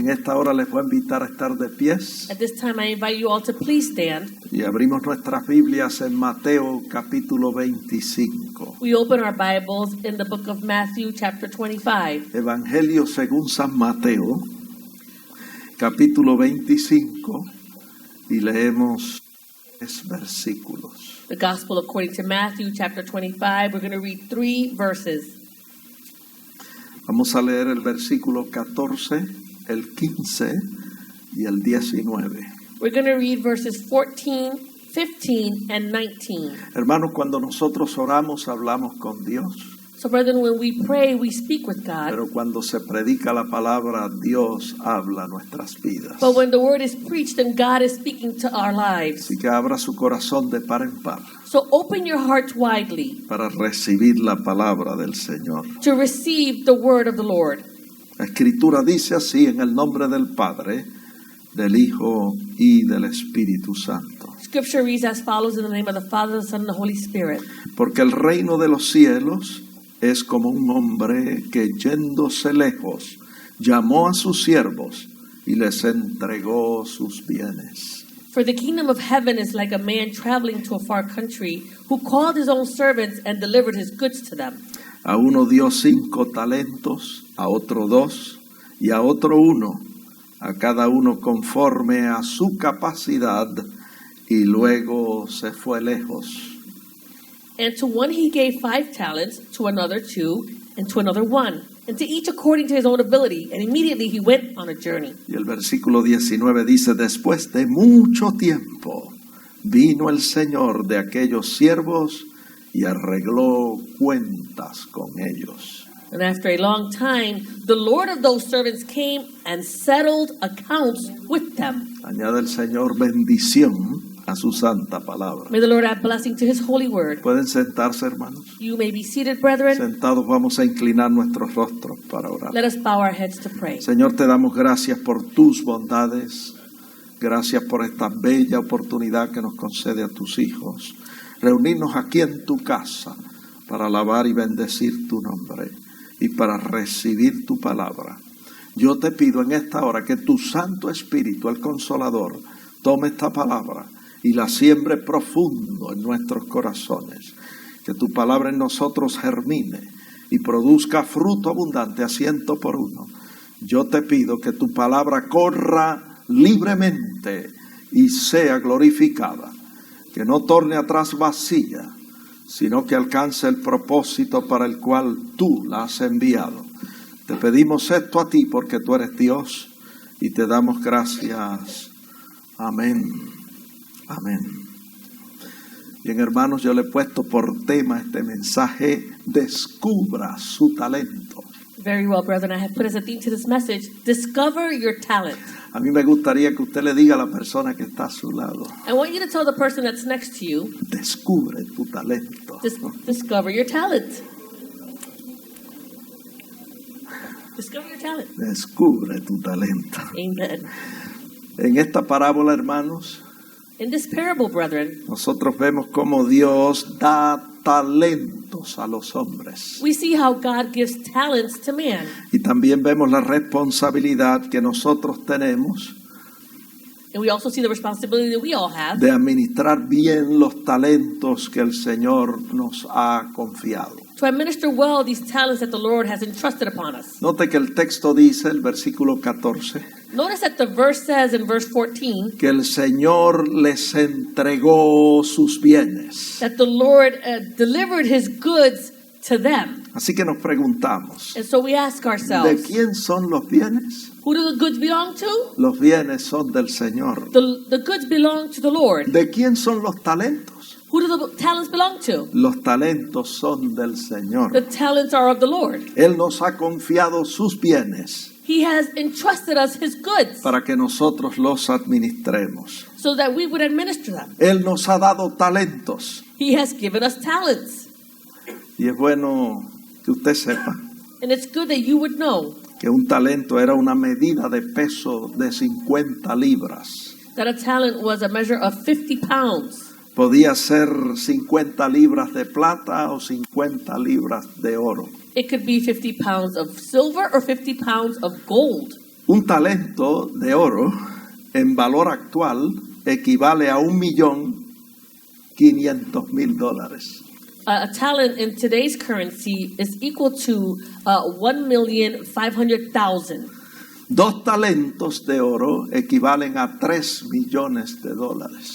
En esta hora les voy a invitar a estar de pies At this time, I invite you all to please stand. y abrimos nuestras Biblias en Mateo capítulo 25. We open our Bibles in the book of Matthew, chapter 25. Evangelio según San Mateo, capítulo 25, y leemos 3 versículos. The Gospel according to Matthew, chapter 25. We're going to read 3 verses. Vamos a leer el versículo 14, el 15 y el 19. We're going to read verses 14, 15, and 19. Hermanos, cuando nosotros oramos, hablamos con Dios. So, brethren, when we pray, we speak with God. Pero cuando se predica la palabra, Dios habla a nuestras vidas. But when the word is preached, then God is speaking to our lives. Así que abra su corazón de par en par So open your hearts widely para recibir la palabra del Señor. to receive the word of the Lord. La Escritura dice así, en el nombre del Padre, del Hijo y del Espíritu Santo. Scripture reads as follows in the name of the Father, the Son, and the Holy Spirit. Porque el reino de los cielos es como un hombre que yéndose lejos llamó a sus siervos y les entregó sus bienes. For the kingdom of heaven is like a man traveling to a far country who called his own servants and delivered his goods to them. A uno dio 5 talentos, a otro 2 y a otro 1, a cada uno conforme a su capacidad, y luego se fue lejos. And to one he gave 5 talents, to another 2, and to another 1, and to each according to his own ability. And immediately he went on a journey. Y el versículo 19 dice, después de mucho tiempo vino el Señor de aquellos siervos y arregló cuentas con ellos. And after a long time, the Lord of those servants came and settled accounts with them. Añade el Señor bendición a su santa palabra. May the Lord add blessing to his holy word. ¿Pueden sentarse, hermanos? You may be seated, brethren. Sentados, vamos a inclinar nuestros rostros para orar. Let us bow our heads to pray. Señor, te damos gracias por tus bondades. Gracias por esta bella oportunidad que nos concede a tus hijos. Reunirnos aquí en tu casa para alabar y bendecir tu nombre y para recibir tu palabra. Yo te pido en esta hora que tu Santo Espíritu, el Consolador, tome esta palabra y la siembre profundo en nuestros corazones. Que tu palabra en nosotros germine y produzca fruto abundante a 100 por 1. Yo te pido que tu palabra corra libremente y sea glorificada. Que no torne atrás vacía, sino que alcance el propósito para el cual tú la has enviado. Te pedimos esto a ti porque tú eres Dios y te damos gracias. Amén. Amén. Bien, hermanos, yo le he puesto por tema este mensaje: descubra su talento. Very well, brethren. I have put as a theme to this message, discover your talent. A mí me gustaría que usted le diga a la persona que está a su lado: I want you to tell the person that's next to you, descubre tu talento. discover your talent. Discover your talent. Descubre tu talento. Amen. En esta parábola, hermanos, In this parable, brethren, nosotros vemos cómo Dios da talentos a los hombres. we see how God gives talents to man. Y también vemos la responsabilidad que nosotros tenemos And we also see the responsibility that we all have de administrar bien los talentos que el Señor nos ha confiado. to administer well these talents that the Lord has entrusted upon us. Note que el texto dice, el versículo 14, Notice that the verse says in verse 14 que el Señor les entregó sus bienes. that the Lord delivered his goods to them. Así que nos preguntamos, And so we ask ¿de ourselves, quién son los bienes? who do the goods belong to? Los bienes son del Señor. The goods belong to the Lord. ¿De quién son los talentos? Who do the talents belong to? Los talentos son del Señor. The talents are of the Lord. Él nos ha confiado sus bienes He has entrusted us his goods para que nosotros los administremos. so that we would administer them. Él nos ha dado talentos. He has given us talents. Y es bueno que usted sepa And it's good that you would know que un talento era una medida de peso de 50 libras. that a talent was a measure of 50 pounds. Podía ser 50 libras de plata o 50 libras de oro. It could be 50 pounds of silver or 50 pounds of gold. Un talento de oro en valor actual equivale a $1,500,000. A talent in today's currency is equal to 1,500,000. 2 talentos de oro equivalen a $3 millones.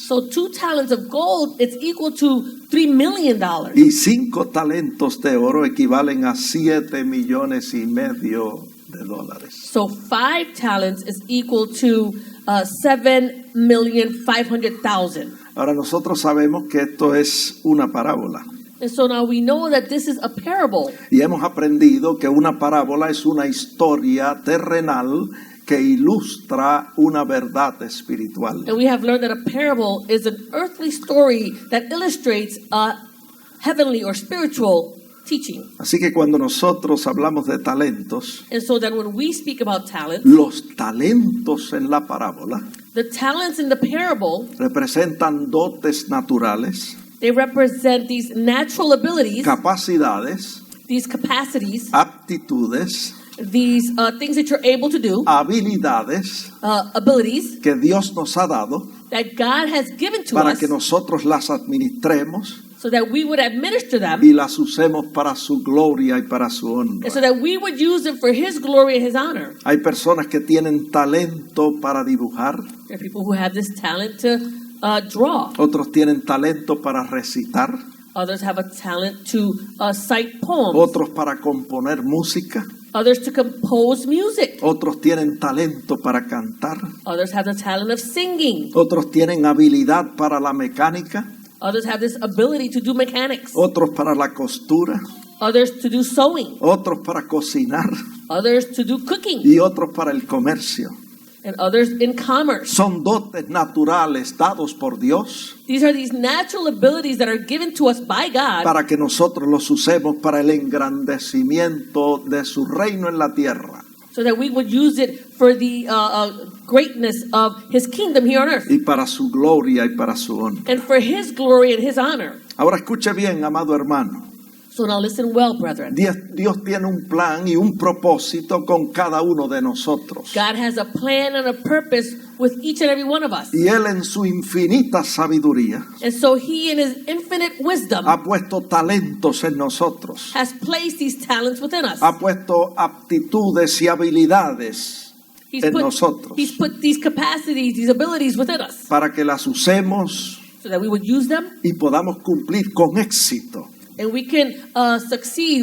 So 2 talents of gold, it's equal to $3 million. Y 5 talentos de oro equivalen a $7,5 millones. So 5 talents is equal to 7,500,000. Ahora nosotros sabemos que esto es una parábola. And so now we know that this is a parable. Y hemos aprendido que una parábola es una historia terrenal que ilustra una verdad espiritual. And we have learned that a parable is an earthly story that illustrates a heavenly or spiritual teaching. Así que cuando nosotros hablamos de talentos, And so that when we speak about talents, los talentos en la parábola the talents in the parable, representan dotes naturales, they represent these natural abilities, capacidades, these capacities, aptitudes, these things that you're able to do, habilidades abilities que Dios nos ha dado that God has given to para us que nosotros las administremos so that we would administer them y las usemos para su gloria y para su honra. and so that we would use them for His glory and His honor. Hay personas que tienen talento para dibujar, There are people who have this talent to draw. otros tienen talento para recitar, Others have a talent to cite poems. otros para componer música, Others to compose music. otros tienen talento para cantar, Others have the talent of singing. otros tienen habilidad para la mecánica, Others have this ability to do mechanics. otros para la costura, Others to do sewing. otros para cocinar Others to do cooking. y otros para el comercio. And others in commerce. Son dotes naturales dados por Dios These are these natural abilities that are given to us by God para que nosotros los usemos para el engrandecimiento de su reino en la tierra so that we would use it for the greatness of His kingdom here on earth y para su gloria y para su honra. and for His glory and His honor. Ahora escuche bien, amado hermano. So now listen well, brethren. Dios tiene un plan y un propósito con cada uno de nosotros. God has a plan and a purpose with each and every one of us. Y Él en su infinita sabiduría And so He in His infinite wisdom ha puesto talentos en nosotros. has placed these talents within us. Ha puesto aptitudes y habilidades en nosotros He's put these capacities, these abilities within us para que las usemos so that we would use them y podamos cumplir con éxito. and we can succeed.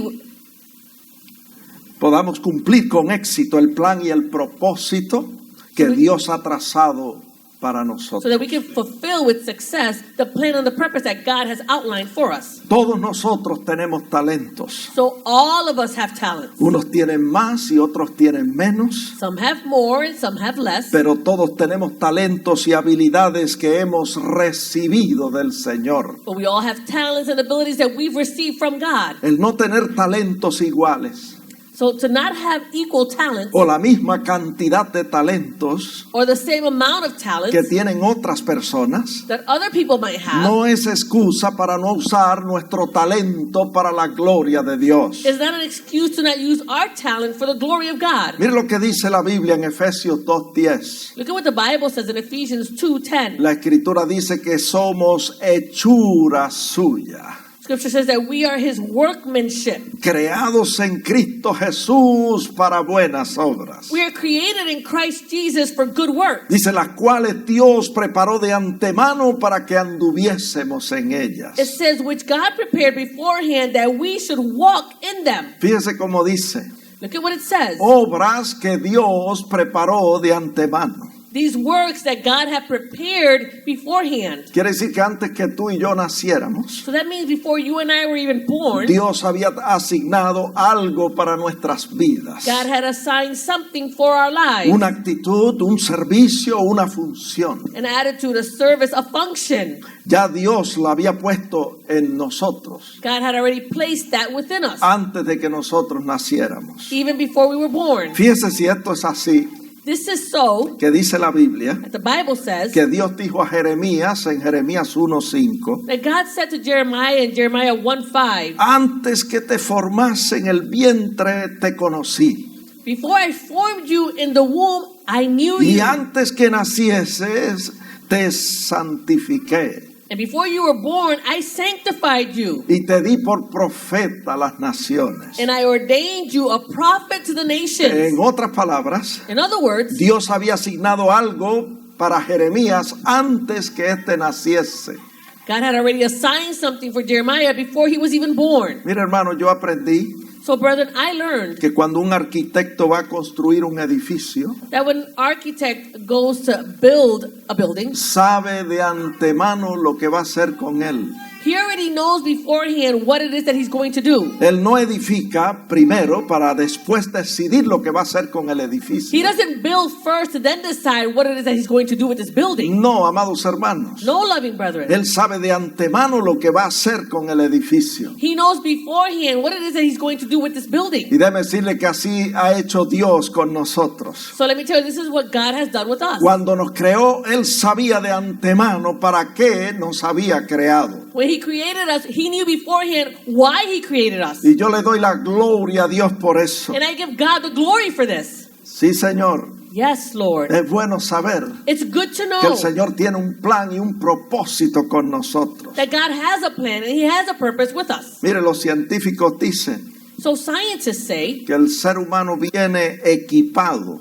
Podamos cumplir con éxito el plan y el propósito que Dios ha trazado para So nosotros. that we can fulfill with success the plan and the purpose that God has outlined for us. Todos nosotros tenemos talentos. So all of us have talents. Unos tienen más y otros tienen menos, Some have more and some have less. pero todos tenemos talentos y habilidades que hemos recibido del Señor. But we all have talents and abilities that we've received from God. El no tener talentos iguales So to not have equal talents o la misma cantidad de talentos or the same amount of que talents tienen otras personas that other people might have no es excusa para no usar nuestro talento para la gloria de Dios. is not an excuse to not use our talent for the glory of God. Mire lo que dice la Biblia en Efesios 2:10. Look at what the Bible says in Ephesians 2:10. La Escritura dice que somos hechura suya, Scripture says that we are His workmanship. creados en Cristo Jesús para buenas obras. We are created in Christ Jesus for good works. Dice, las cuales Dios preparó de antemano para que anduviésemos en ellas. It says, which God prepared beforehand that we should walk in them. Fíjese cómo dice, Look at what it says. obras que Dios preparó de antemano. These works that God had prepared beforehand. Quiere decir que antes que tú y yo naciéramos, So that means before you and I were even born, Dios había asignado algo para nuestras vidas. God had assigned something for our lives. Una actitud, un servicio, una función. An attitude, a service, a function. Ya Dios la había puesto en nosotros God had already placed that within us, antes de que nosotros naciéramos. even before we were born. Fíjese si esto es así, This is so que dice la Biblia, that the Bible says que Dios dijo a Jeremías en Jeremías 1:5, that God said to Jeremiah in Jeremiah 1:5, antes que te formase en el vientre te conocí. Before I formed you in the womb, I knew Y you. antes que nacieses, te santifiqué. And before you were born, I sanctified you. Y te di por profeta a las naciones. And I ordained you a prophet to the nations. En otras palabras, In other words, Dios había asignado algo para Jeremías antes que éste naciese. God had already assigned something for Jeremiah before he was even born. Mira, hermano, yo aprendí So, brethren, I learned que cuando un arquitecto va a construir un edificio, that when an architect goes to build a building, sabe de antemano lo que va a hacer con él. he already knows beforehand what it is that he's going to do. Él no edifica primero para después decidir lo que va a hacer con el He edificio. doesn't build first and then decide what it is that he's going to do with this building. No, amados hermanos. No, loving brethren. Él sabe de antemano lo que va a hacer con el edificio. He knows beforehand what it is that he's going to do with this building. Y déjeme decirle que así ha hecho Dios con nosotros. So let me tell you, this is what God has done with us. Cuando nos creó, Él sabía de antemano para qué nos había creado. When he created us, he knew beforehand why he created us. Y yo le doy la gloria a Dios por eso. And I give God the glory for this. Sí, Señor. Yes, Lord. Es bueno saber It's good to que know el Señor tiene un plan y un propósito con nosotros. that God has a plan and he has a purpose with us. Mire, los científicos dicen So scientists say que el ser humano viene equipado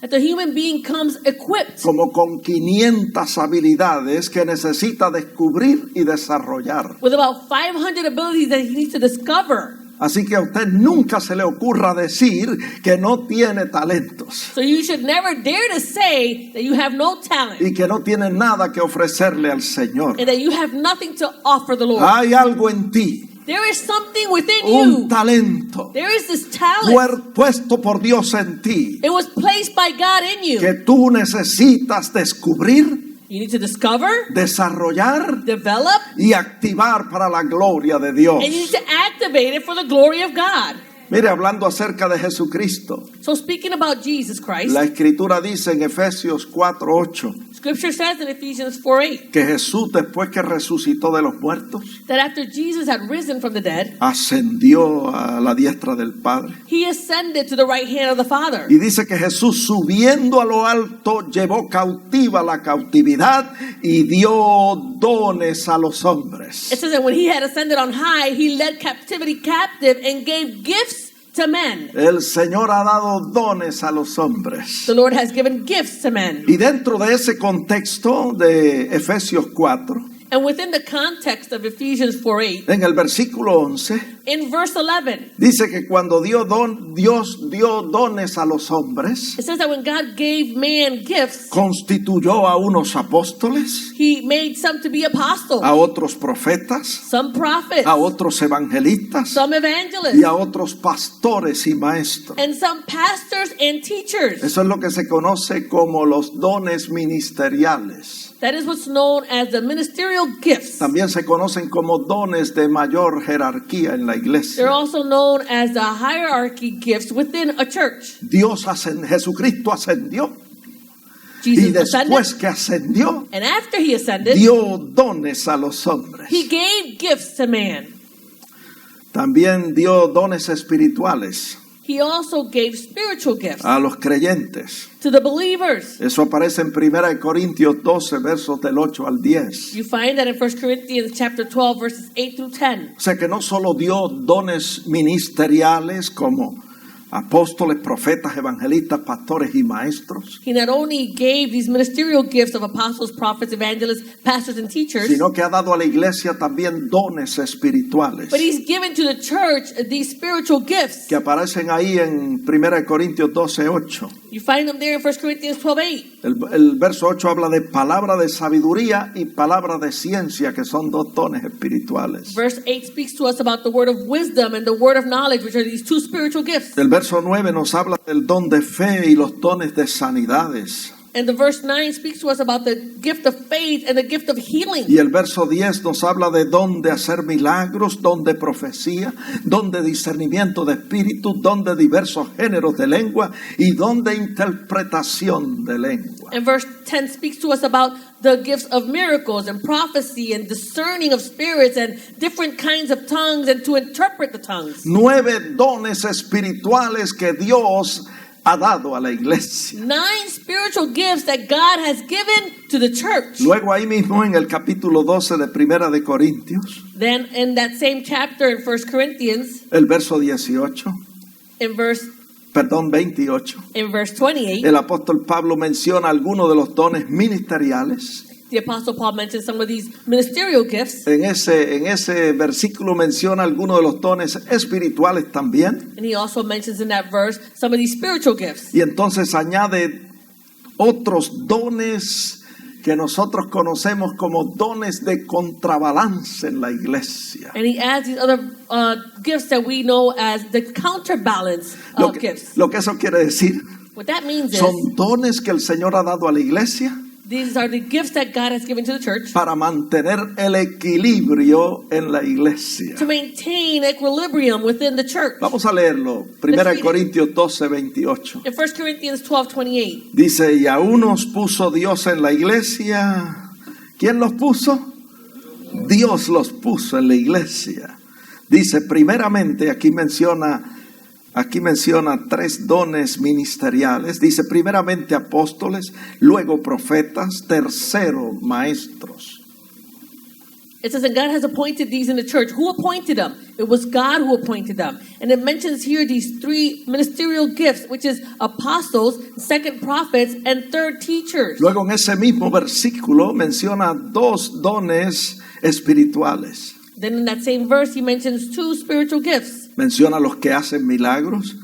that the human being comes equipped como con 500 habilidades que necesita descubrir y desarrollar. with about 500 abilities that he needs to discover. Así que a usted nunca se le ocurra decir que no tiene talentos So you should never dare to say that you have no talent y que no tiene nada que ofrecerle al Señor. and that you have nothing to offer the Lord. Hay algo en ti, There is something within un you. talento There is this talent. puesto por Dios en ti It was placed by God in you. que tú necesitas descubrir, You need to discover, desarrollar develop, y activar para la gloria de Dios. and you need to activate it for the glory of God. Mire, hablando acerca de Jesucristo, So speaking about Jesus Christ, la Escritura dice en Efesios 4:8 Scripture says in Ephesians 4:8 que Jesús, después que resucitó de los muertos, that after Jesus had risen from the dead, ascendió a la diestra del Padre. he ascended to the right hand of the Father. Y dice que Jesús, subiendo a lo alto, llevó cautiva la cautividad y dio dones a los hombres. It says that when he had ascended on high, he led captivity captive and gave gifts to men. El Señor ha dado dones a los hombres. The Lord has given gifts to men. Y dentro de ese contexto de Efesios 4, And within the context of Ephesians 4:8, en el versículo 11, in verse 11, dice que cuando Dios dio dones a los hombres, it says that when God gave man gifts, constituyó a unos apóstoles, he made some to be apostles, a otros profetas, some prophets, a otros evangelistas some y evangelists, a otros pastores y maestros. and some pastors and teachers. Eso es lo que se conoce como los dones ministeriales. That is what's known as the ministerial gifts. También se conocen como dones de mayor jerarquía en la They're iglesia. also known as the hierarchy gifts within a church. Jesucristo ascendió y Jesus ascended, después que ascendió, and after he ascended, dio dones a los hombres. he gave gifts to man. También dio dones espirituales He also gave spiritual gifts a los creyentes. to the believers. Eso aparece en 1 Corintios 12, versos del 8 al 10. You find that in 1 Corinthians chapter 12, verses 8 through 10. O sea que no solo dio dones ministeriales como apóstoles, profetas, evangelistas, pastores y maestros, He not only gave these ministerial gifts of apostles, prophets, evangelists, pastors, and teachers, sino que ha dado a la iglesia también dones espirituales but he's given to the church these spiritual gifts. que aparecen ahí en 1 Corintios 12, 8. You find them there in 1 Corinthians 12, 8. El verso 8 habla de palabra de sabiduría y palabra de ciencia, que son dos dones espirituales. Verse 8 speaks to us about the word of wisdom and the word of knowledge, which are these two spiritual gifts. El verso 9 nos habla del don de fe y los dones de sanidades. And the verse 9 speaks to us about the gift of faith and the gift of healing. Y el verso 10 nos habla de don de hacer milagros, don de profecía, don de discernimiento de espíritu, don de diversos géneros de lengua y don de interpretación de lengua. And verse 10 speaks to us about the gifts of miracles and prophecy and discerning of spirits and different kinds of tongues and to interpret the tongues. 9 dones espirituales que Dios ha dado a la iglesia. 9 spiritual gifts that God has given to the church. Luego ahí mismo en el capítulo 12 de Primera de Corintios, Then in that same chapter in 1 Corinthians, el verso 18, in verse 28, in verse 28, el apóstol Pablo menciona algunos de los dones ministeriales. the Apostle Paul mentions some of these ministerial gifts. En ese versículo menciona algunos de los dones espirituales también. And he also mentions in that verse some of these spiritual gifts. Y entonces añade otros dones que nosotros conocemos como dones de contrabalance en la iglesia. And he adds these other gifts that we know as the counterbalance gifts. Lo que eso quiere decir, What that means is son dones que el Señor ha dado a la iglesia these are the gifts that God has given to the church para mantener el equilibrio en la iglesia. to maintain equilibrium within the church. Vamos a leerlo. Primera de Corintios 12, 28. In 1 Corinthians 12:28, Dice, y a unos puso Dios en la iglesia. ¿Quién los puso? Dios los puso en la iglesia. Dice, primeramente, aquí menciona 3 dones ministeriales. Dice, primeramente apóstoles, luego profetas, tercero maestros. it says, and God has appointed these in the church. Who appointed them? It was God who appointed them. And it mentions here these 3 ministerial gifts, which is apostles, second prophets, and third teachers. Luego en ese mismo versículo menciona 2 dones espirituales. Then in that same verse, he mentions 2 spiritual gifts. Menciona los que hacen milagros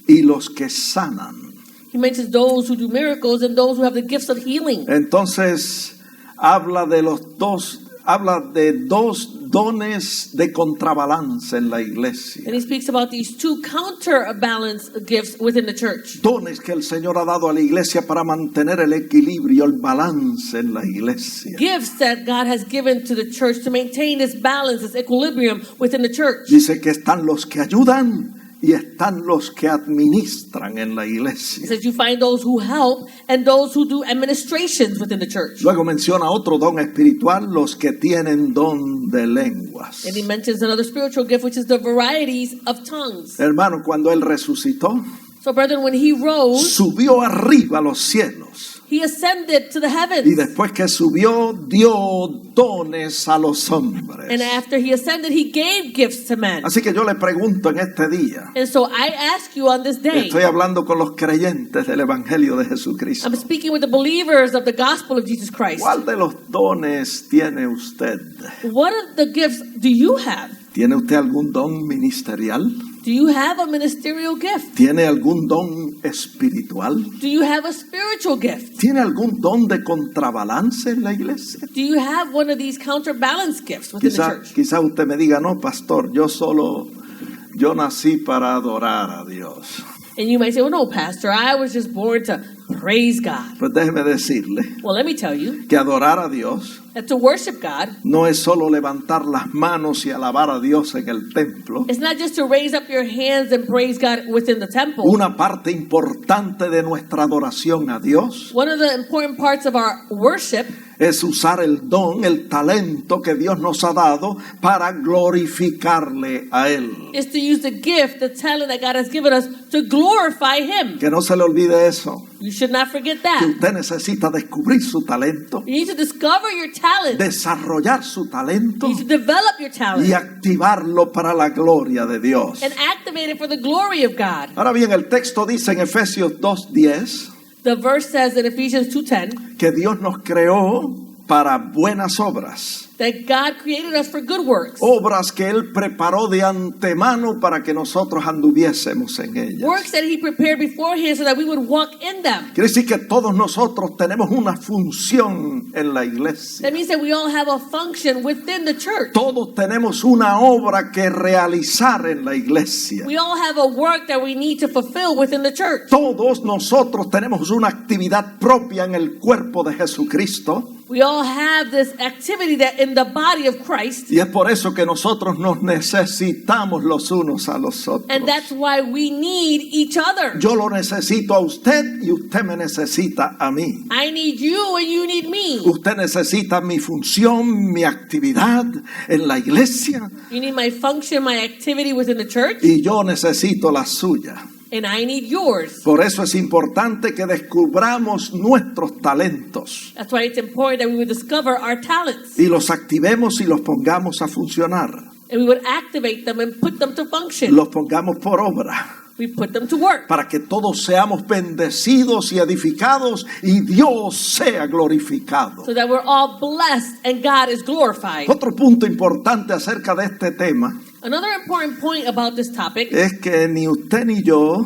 y los que sanan. He mentions those who do miracles and those who have the gifts of healing. Entonces habla de 2 dones de contrabalance en la iglesia. And he speaks about these 2 counterbalance gifts within the church. Dones que el Señor ha dado a la iglesia para mantener el equilibrio, el balance en la iglesia. Gifts that God has given to the church to maintain this balance, this equilibrium within the church. Dice que están los que ayudan y están los que administran en la He iglesia. says you find those who help and those who do administrations within the church. Luego menciona otro don espiritual, los que tienen don de lenguas. And he mentions another spiritual gift, which is the varieties of tongues. Hermano, cuando Él resucitó, So, brethren, when he rose, subió arriba a los cielos. he ascended to the Y heavens. después que subió, dio dones a los hombres. And after he ascended, he gave gifts to men. Así que yo le pregunto en este día, And so I ask you on this day, estoy hablando con los creyentes del Evangelio de Jesucristo. I'm speaking with the believers of the gospel of Jesus Christ. ¿Cuál de los dones tiene usted? What of the gifts do you have? ¿Tiene usted algún don ministerial? Do you have a ministerial gift? ¿Tiene algún don espiritual? Do you have a spiritual gift? ¿Tiene algún don de contrabalance en la iglesia? Do you have one of these counterbalance gifts within the church? Quizá usted me diga, no, pastor, yo nací para adorar a Dios. And you might say, well, no, Pastor, I was just born to praise God. Pues déjeme decirle Well, let me tell you que adorar a Dios that to worship God, no es solo levantar las manos y alabar a Dios en el templo. it's not just to raise up your hands and praise God within the temple. Una parte importante de nuestra adoración a Dios One of the important parts of our worship es usar el don, el talento que Dios nos ha dado para glorificarle a Él. is to use the gift, the talent that God has given us to glorify Him. Que no se le olvide eso, You should not forget que that. usted necesita descubrir su talento, You need to discover your talent. desarrollar su talento You need to develop your y talent activarlo para la gloria de Dios. and activate it for the glory of God. Ahora bien, el texto dice en Efesios 2:10 The verse says in Ephesians 2:10 que Dios nos creó para buenas obras. That God created us for good works. Obras que Él preparó de antemano para que nosotros anduviésemos en ellas. Works that He prepared beforehand so that we would walk in them. Quiere decir que todos nosotros tenemos una función en la iglesia. That means that we all have a function within the church. Todos tenemos una obra que realizar en la iglesia. We all have a work that we need to fulfill within the church. Todos nosotros tenemos una actividad propia en el cuerpo de Jesucristo. We all have this activity that in the body of Christ. Y es por eso que nosotros nos necesitamos los unos a los otros. And that's why we need each other. Yo lo necesito a usted y usted me necesita a mí. I need you and you need me. Usted necesita mi función, mi actividad en la iglesia. You need my function, my activity within the church. Y yo necesito la suya. And I need yours. Por eso es importante que descubramos nuestros talentos That's why it's important that we would discover our talents. y los activemos y los pongamos a funcionar. And we would activate them and put them to function. Los pongamos por obra We put them to work. para que todos seamos bendecidos y edificados y Dios sea glorificado. So that we're all blessed and God is glorified. Otro punto importante acerca de este tema Another important point about this topic es que ni usted ni yo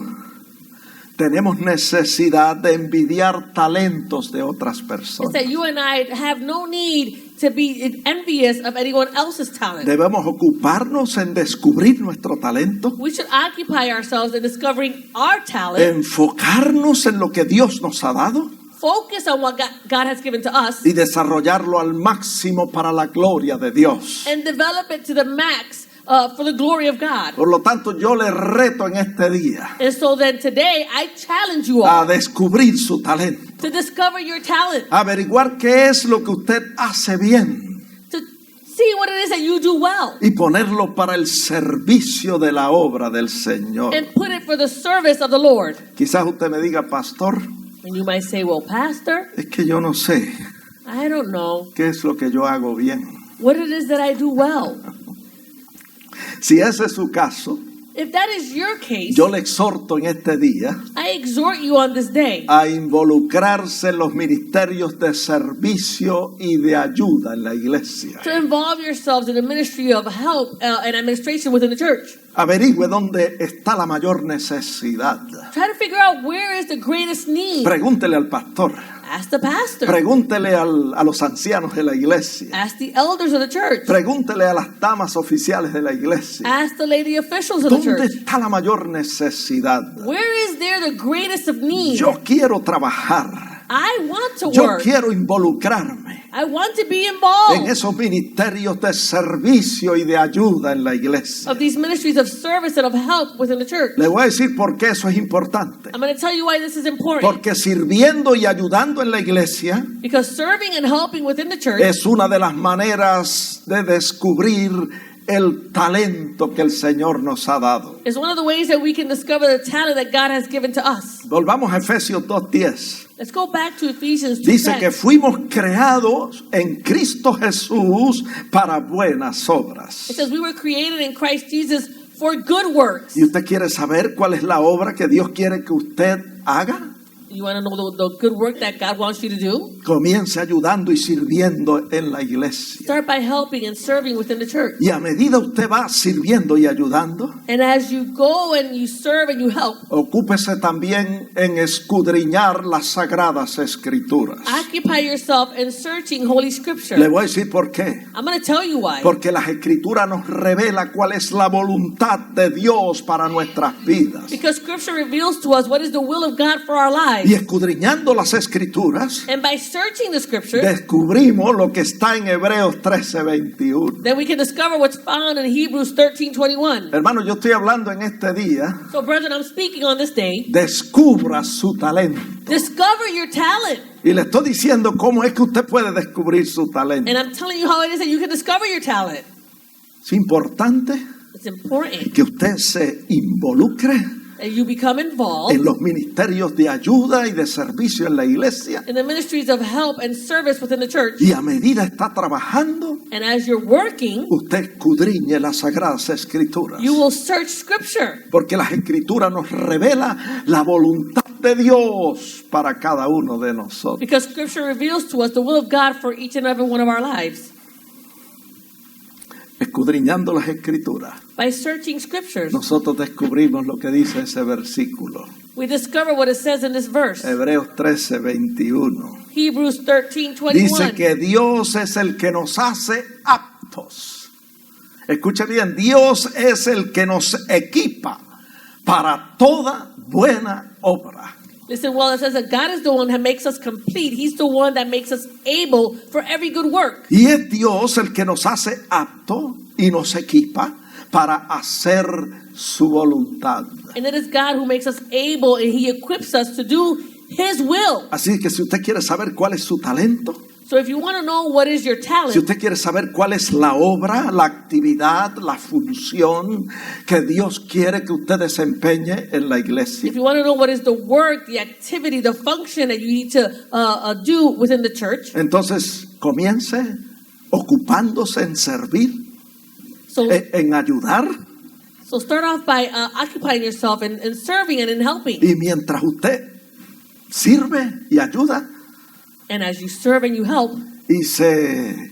tenemos necesidad de envidiar talentos de otras is personas. that you and I have no need to be envious of anyone else's talent. Debemos ocuparnos en descubrir nuestro talento, We should occupy ourselves in discovering our talent, enfocarnos en lo que Dios nos ha dado focus on what God has given to us, y desarrollarlo al máximo para la gloria de Dios. and develop it to the max for the glory of God. Por lo tanto, yo le reto en este día And so then today, I challenge you a all descubrir su talento, to discover your talent, a averiguar qué es lo que usted hace bien to see what it is that you do well, y ponerlo para el servicio de la obra del Señor. and put it for the service of the Lord. Quizás usted me diga, pastor, And you might say, well, Pastor, es que yo no sé I don't know qué es lo que yo hago bien. what it is that I do well. Si ese es su caso, If that is your case, yo le exhorto en este día I exhort you on this day a involucrarse en los ministerios de servicio y de ayuda en la iglesia. to involve yourselves in the ministry of help and administration within the church. Averigüe dónde está la mayor necesidad. Try to figure out where is the greatest need. Pregúntele al pastor, Ask the pastor. pregúntele a los ancianos de la iglesia, Ask the elders of the church. pregúntele a las damas oficiales de la iglesia. Ask the lady officials of the ¿Dónde church. está la mayor necesidad? Where is there the greatest of need? Yo quiero trabajar. I want to Yo work. quiero involucrarme I want to be en involved esos ministerios de servicio y de ayuda en la iglesia. of these ministries of service and of help within the church. Le voy a decir por qué eso es importante. I'm going to tell you why this is important. Porque sirviendo y ayudando en la iglesia Because serving and helping within the church es una de las maneras de descubrir el talento que el Señor nos ha dado. is one of the ways that we can discover the talent that God has given to us. Volvamos a Efesios 2:10. Let's go back to Ephesians 2:10. Dice que fuimos creados en Cristo Jesús para buenas obras. It says we were created in Christ Jesus for good works. ¿Y usted quiere saber cuál es la obra que Dios quiere que usted haga? You want to know the good work that God wants you to do? Comience ayudando y sirviendo en la iglesia. Start by helping and serving within the church. Y a medida usted va sirviendo y ayudando, And as you go and you serve and you help, ocúpese también en escudriñar las sagradas escrituras. occupy yourself in searching Holy Scripture. Le voy a decir por qué. I'm going to tell you why. Porque las escrituras nos revela cuál es la voluntad de Dios para nuestras vidas. Because Scripture reveals to us what is the will of God for our lives. Y escudriñando las escrituras, And by searching the Scriptures, descubrimos lo que está en Hebreos 13:21. then we can discover what's found in Hebrews 13:21. Hermano, yo estoy hablando en este día. So, brethren, I'm speaking on this day. Descubra su talento. Discover your talent. Y le estoy diciendo cómo es que usted puede descubrir su talento. And I'm telling you how it is that you can discover your talent. Es importante It's important que usted se involucre that you become involved en los ministerios de ayuda y de servicio en la iglesia. in the ministries of help and service within the church. Y a medida está trabajando, And as you're working, usted escudriñe las sagradas escrituras. you will search Scripture. Porque las escrituras nos revela la voluntad de Dios para cada uno de nosotros. Because Scripture reveals to us the will of God for each and every one of our lives. Escudriñando las Escrituras, By searching Scriptures, nosotros descubrimos lo que dice ese versículo. we discover what it says in this verse. Hebreos 13:21. Hebrews 13:21. Dice que Dios es el que nos hace aptos. Escuche bien, Dios es el que nos equipa para toda buena obra. Listen well, it says that God is the one that makes us complete. He's the one that makes us able for every good work. Y es Dios el que nos hace apto y nos equipa para hacer su voluntad. And it is God who makes us able and He equips us to do His will. Así que si usted quiere saber cuál es su talento, So if you want to know what is your si talent, usted quiere saber cuál es la obra, la actividad, la función que Dios quiere que usted desempeñe en la iglesia, if you want to know what is the work, the activity, the function that you need to do within the church, entonces comience ocupándose en servir, so en ayudar, so start off by occupying yourself and serving and in helping. y mientras usted sirve y ayuda And as you serve and you help, y se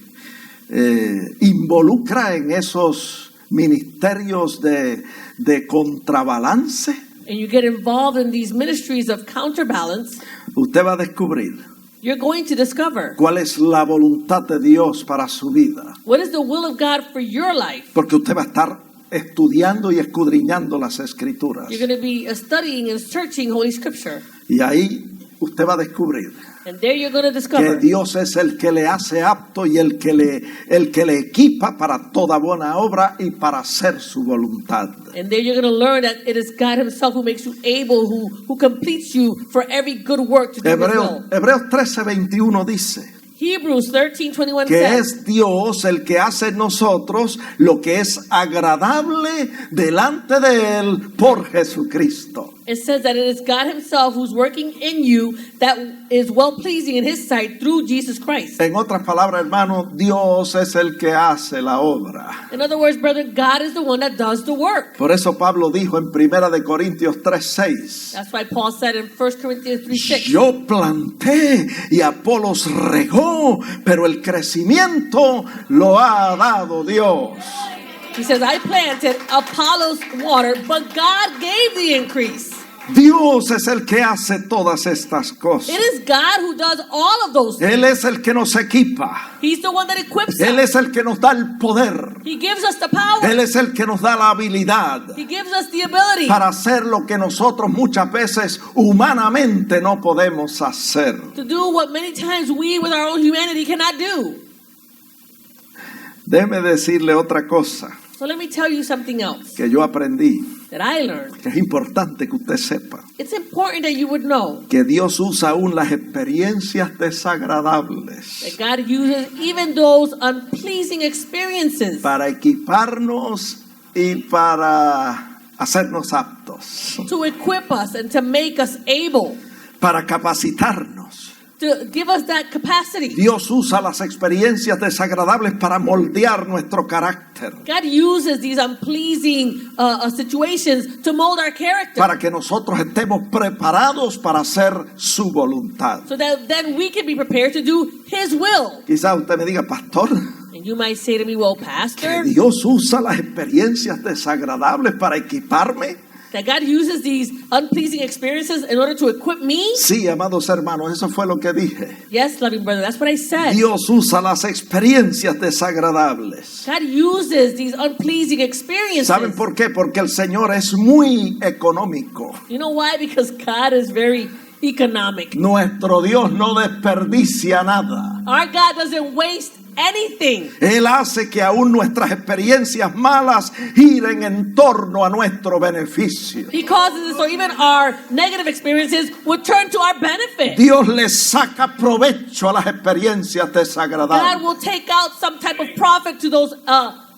involucra en esos ministerios de contrabalance, and you get involved in these ministries of counterbalance, usted va a descubrir you're going to discover cuál es la voluntad de Dios para su vida, what is the will of God for your life. porque usted va a estar estudiando y escudriñando las Escrituras, You're going to be studying and searching Holy Scripture. y ahí usted va a descubrir And there you're going to que discover Dios es el que le hace apto y el que le equipa para toda buena obra y para hacer su voluntad. and there you're going to learn that it is God Himself who makes you able, who completes you for every good work to do His will. Hebreos 13:21 dice Hebrews 13:21 que says, es Dios el que hace en nosotros lo que es agradable delante de Él por Jesucristo. it says that it is God Himself who's working in you that is well pleasing in His sight through Jesus Christ. En otras palabras, hermano, Dios es el que hace la obra. In other words, brother, God is the one that does the work. Por eso Pablo dijo en 1 de Corintios 3:6, That's why Paul said in 1 Corinthians 3:6, yo planté y Apolos regó, pero el crecimiento lo ha dado Dios. he says, I planted, Apollos watered, but God gave the increase. Dios es el que hace todas estas cosas. It is God who does all of those things. Él es el que nos equipa. He's the one that equips Él us. es el que nos da el poder. He gives us the power. Él es el que nos da la habilidad He gives us the ability para hacer lo que nosotros muchas veces humanamente no podemos hacer. to do what many times we with our own humanity cannot do. Déjeme decirle otra cosa So let me tell you something else que yo aprendí, that I learned. que es importante que usted sepa, It's important that you would know que Dios usa aún las experiencias desagradables that God uses even those unpleasing experiences para equiparnos y para hacernos aptos, to equip us and to make us able, para capacitarnos. to give us that capacity. Dios usa las experiencias desagradables para moldear nuestro carácter, God uses these unpleasing situations to mold our character para que nosotros estemos preparados para hacer su voluntad. so that then we can be prepared to do His will. Quizá usted me diga, pastor, And you might say to me, well, que Pastor, Dios usa las experiencias desagradables para equiparme. that God uses these unpleasing experiences in order to equip me? Sí, amados hermanos, eso fue lo que dije. Yes, loving brother, that's what I said. Dios usa las experiencias desagradables. God uses these unpleasing experiences. ¿Saben por qué? Porque el Señor es muy económico. You know why? Because God is very economic. Nuestro Dios no desperdicia nada. Our God doesn't waste anything. Él hace que aún nuestras experiencias malas giren en torno a nuestro beneficio. He causes it so even our negative experiences would turn to our benefit. Dios le saca provecho a las experiencias God desagradables. will take out some type of profit to those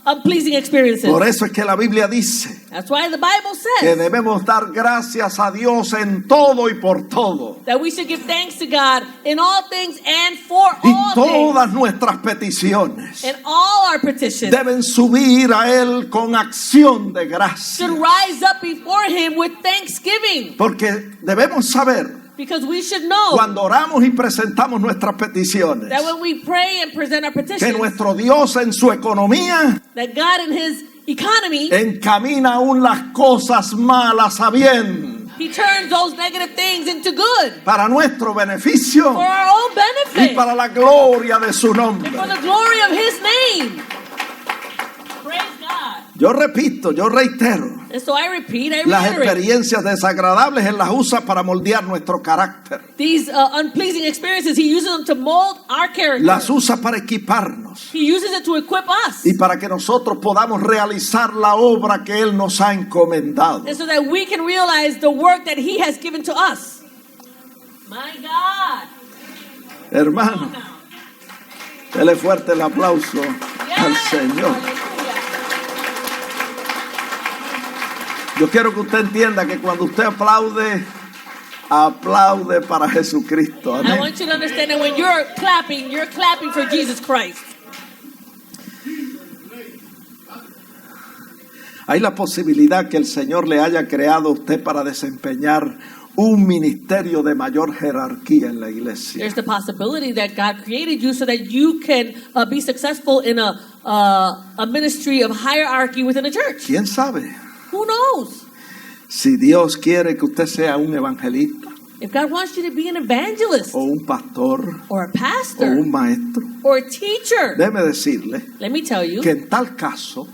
unpleasing experiences. Por eso es que la Biblia dice That's why the Bible que says debemos dar gracias a Dios en todo y por todo. that we should give thanks to God in all things and for Y all things. todas nuestras peticiones And all our petitions deben subir a Él con acción de gracia. should rise up before Him with thanksgiving. Porque debemos saber, Because we should know cuando oramos y presentamos nuestras peticiones, that when we pray and present our que petitions, nuestro Dios en su economía that God in His economy, encamina aún las cosas malas a bien, He turns those negative things into good para nuestro beneficio for our own y benefit para la gloria de su nombre. and for the glory of His name. Praise God. Yo repito, yo reitero, And so I repeat, I las reiterate, experiencias desagradables Él las usa para moldear nuestro carácter, these unpleasing experiences, He uses them to mold our character. las usa para equiparnos He uses it to equip us. y para que nosotros podamos realizar la obra que Él nos ha encomendado. And so that we can realize the work that He has given to us. My God. Hermano, dele fuerte el aplauso al Yes. Señor. Hallelujah. Yo quiero que usted entienda que cuando usted aplaude, aplaude para Jesucristo. I Amén. want you to understand that when you're clapping for Jesus Christ. Hay la posibilidad que el Señor le haya creado a usted para desempeñar un ministerio de mayor jerarquía en la iglesia. There's the possibility that God created you so that you can be successful in a ministry of hierarchy within a church. ¿Quién sabe? Who knows? Si Dios quiere que usted sea un evangelista If God wants you to be an evangelist o un pastor or a o pastor un maestro, or a teacher, déjeme decirle let me tell you que en tal caso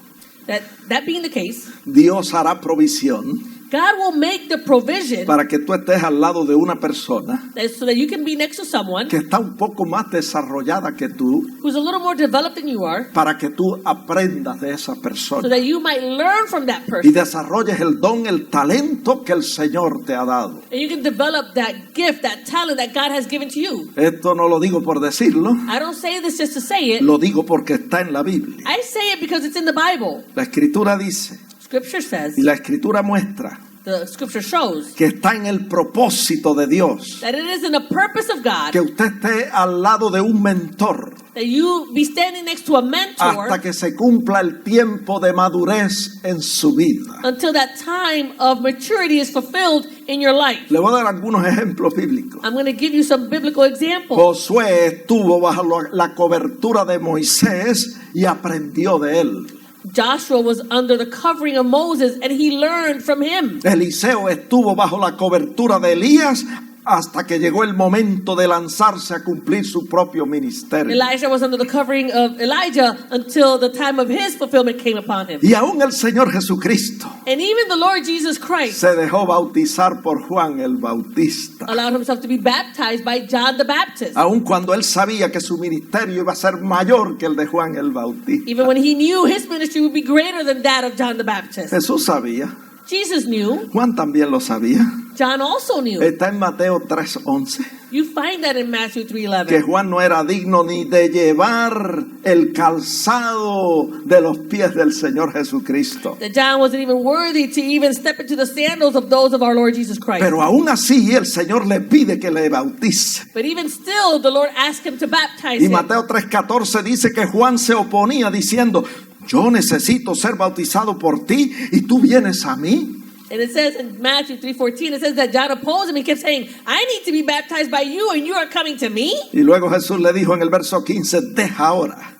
that being the case, Dios hará provisión God will make the provision para que tú estés al lado de una persona so that you can be next to someone que está un poco más desarrollada que tú, who's a little more developed than you are, para que tú aprendas de esa so persona that you might learn from that y person. desarrolles el don, el talento que el Señor te ha dado. And you can develop that gift, that talent that God has given to you. Esto no lo digo por decirlo, I don't say this just to say it. lo digo porque está en la Biblia. I say it because it's in the Bible. La Escritura dice, Scripture says, y la Escritura muestra, the Scripture shows que está en el propósito de Dios, that it is in the purpose of God que usted esté al lado de un mentor that you be standing next to a mentor hasta que se cumpla el tiempo de madurez en su vida. until that time of maturity is fulfilled in your life. Le voy a dar algunos ejemplos bíblicos. I'm going to give you some biblical examples. Josué estuvo bajo la cobertura de Moisés y aprendió de él. Joshua was under the covering of Moses and he learned from him. Eliseo estuvo bajo la cobertura de Elías hasta que llegó el momento de lanzarse a cumplir su propio ministerio. Elijah was under the covering of Elijah until the time of his fulfillment came upon him. Y aún el Señor Jesucristo And even the Lord Jesus Christ se dejó bautizar por Juan el Bautista. allowed himself to be baptized by John the Baptist. Aun cuando él sabía que su ministerio iba a ser mayor que el de Juan el Bautista. Even when he knew his ministry would be greater than that of John the Baptist. Jesús sabía. Jesus knew. Juan también lo sabía. John also knew. Está en Mateo 3:11. You find that in Matthew Que 3:11. Juan no era digno ni de llevar el calzado de los pies del Señor Jesucristo. That John wasn't even worthy to even step into the sandals of those of our Lord Jesus Christ. Pero aún así el Señor le pide que le bautice. But even still, the Lord asked him to baptize Y him. Mateo 3:14 dice que Juan se oponía diciendo, yo necesito ser bautizado por ti y tú vienes a mí. And it says in Matthew 3:14, it says that John opposed him and kept saying, I need to be baptized by you and you are coming to me? Y luego Jesús le dijo en el verso 15, deja ahora.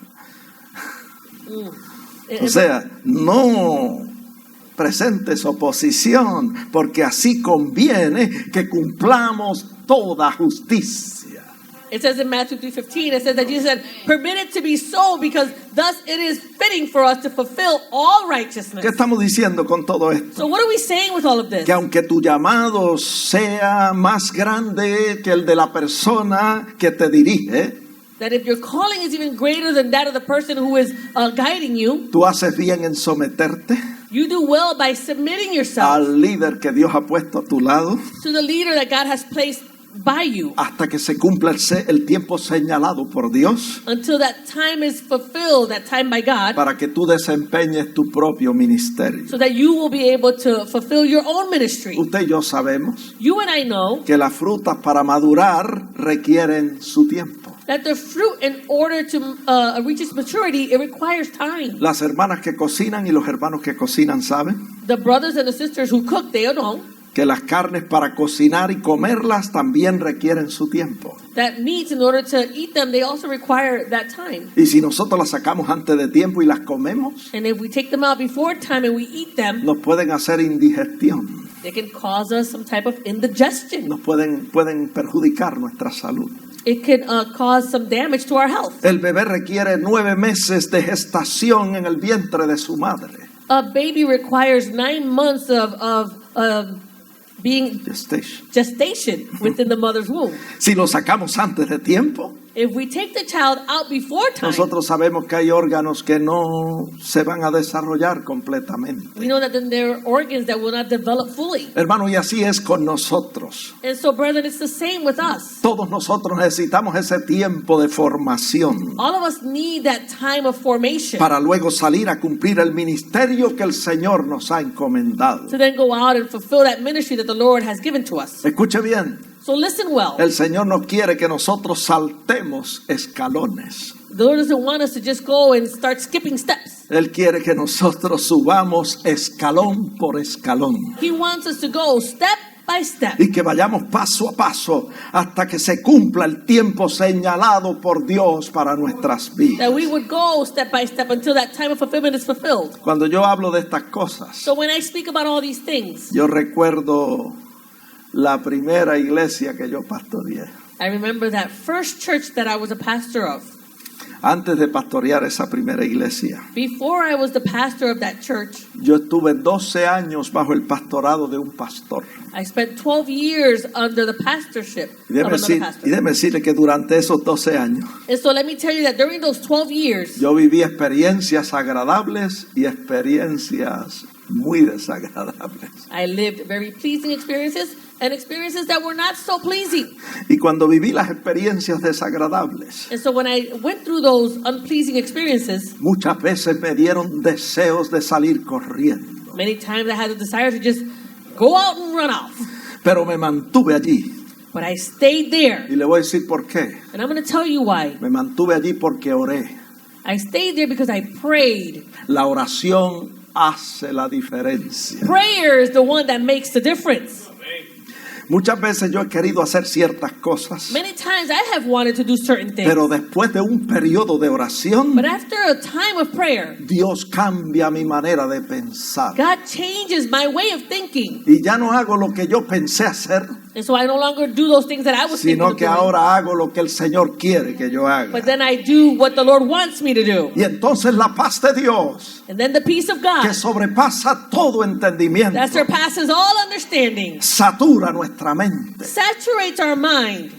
O sea, no presentes oposición, porque así conviene que cumplamos toda justicia. It says in Matthew 3:15, it says that Jesus said, permit it to be so because thus it is fitting for us to fulfill all righteousness. ¿Qué estamos diciendo con todo esto? So what are we saying with all of this? Que aunque tu llamado sea más grande que el de la persona que te dirige, That if your calling is even greater than that of the person who is guiding you, tú haces bien en someterte you do well by submitting yourself al líder que Dios ha puesto a tu lado, to the leader that God has placed by you hasta que se cumpla el tiempo señalado por Dios until that time is fulfilled, that time by God, para que tú desempeñes tu propio ministerio. so that you will be able to fulfill your own ministry. Usted y yo sabemos You and I know que las frutas para madurar requieren su tiempo. that the fruit, in order to reach its maturity, it requires time. Las hermanas que cocinan y los hermanos que cocinan saben The brothers and the sisters who cook, they know que las carnes para cocinar y comerlas también requieren su tiempo. that meats, in order to eat them, they also require that time. Y si nosotros las sacamos antes de tiempo y las comemos, And if we take them out before time and we eat them, nos pueden hacer indigestión, they can cause us some type of indigestion. nos pueden perjudicar nuestra salud. It can cause some damage to our health. El bebé requiere 9 meses de gestación en el vientre de su madre. A baby requires 9 months of being gestation within the mother's womb. Si lo sacamos antes de tiempo, If we take the child out before time, nosotros sabemos que hay órganos que no se van a desarrollar completamente. we know that then there are organs that will not develop fully. Hermano, y así es con nosotros. And so, brethren, it's the same with us. Todos nosotros necesitamos ese tiempo de formación All of us need that time of formation para luego salir a cumplir el ministerio que el Señor nos ha encomendado. to then go out and fulfill that ministry that the Lord has given to us. Escuche bien, So listen well. el Señor no quiere que nosotros saltemos escalones. The Lord doesn't want us to just go and start skipping steps. Él quiere que nosotros subamos escalón por escalón He wants us to go step by step. y que vayamos paso a paso hasta que se cumpla el tiempo señalado por Dios para nuestras vidas. That we would go step by step until that time of fulfillment is fulfilled. Cuando yo hablo de estas cosas, So when I speak about all these things, yo recuerdo la primera iglesia que yo pastoreé. I remember that first church that I was a pastor of. Antes de pastorear esa primera iglesia, Before I was the pastor of that church, yo estuve 12 años bajo el pastorado de un pastor. I spent 12 years under the pastorship Y of another pastor. déjeme decirle que durante esos 12 años And so let me tell you that during those 12 years, yo viví experiencias agradables y experiencias muy desagradables. I lived very pleasing experiences and experiences that were not so pleasing. Y cuando viví las experiencias desagradables, And so when I went through those unpleasing experiences, muchas veces me dieron deseos de salir corriendo. many times I had the desire to just go out and run off. Pero me mantuve allí. But I stayed there. Y le voy a decir por qué. And I'm going to tell you why. Me mantuve allí porque oré. I stayed there because I prayed. La oración hace la diferencia. Prayer is the one that makes the difference. Muchas veces yo he querido hacer ciertas cosas, Many times I have wanted to do certain things. pero después de un periodo de oración, But after a time of prayer, Dios cambia mi manera de pensar. God changes my way of thinking. Y ya no hago lo que yo pensé hacer, And so I no longer do those things that I was thinking sino of que doing. ahora hago lo que el Señor quiere que yo haga. But then I do what the Lord wants me to do. Y entonces la paz de Dios, And then the peace of que God sobrepasa todo entendimiento, that surpasses all understanding satura nuestra mente, saturates our mind.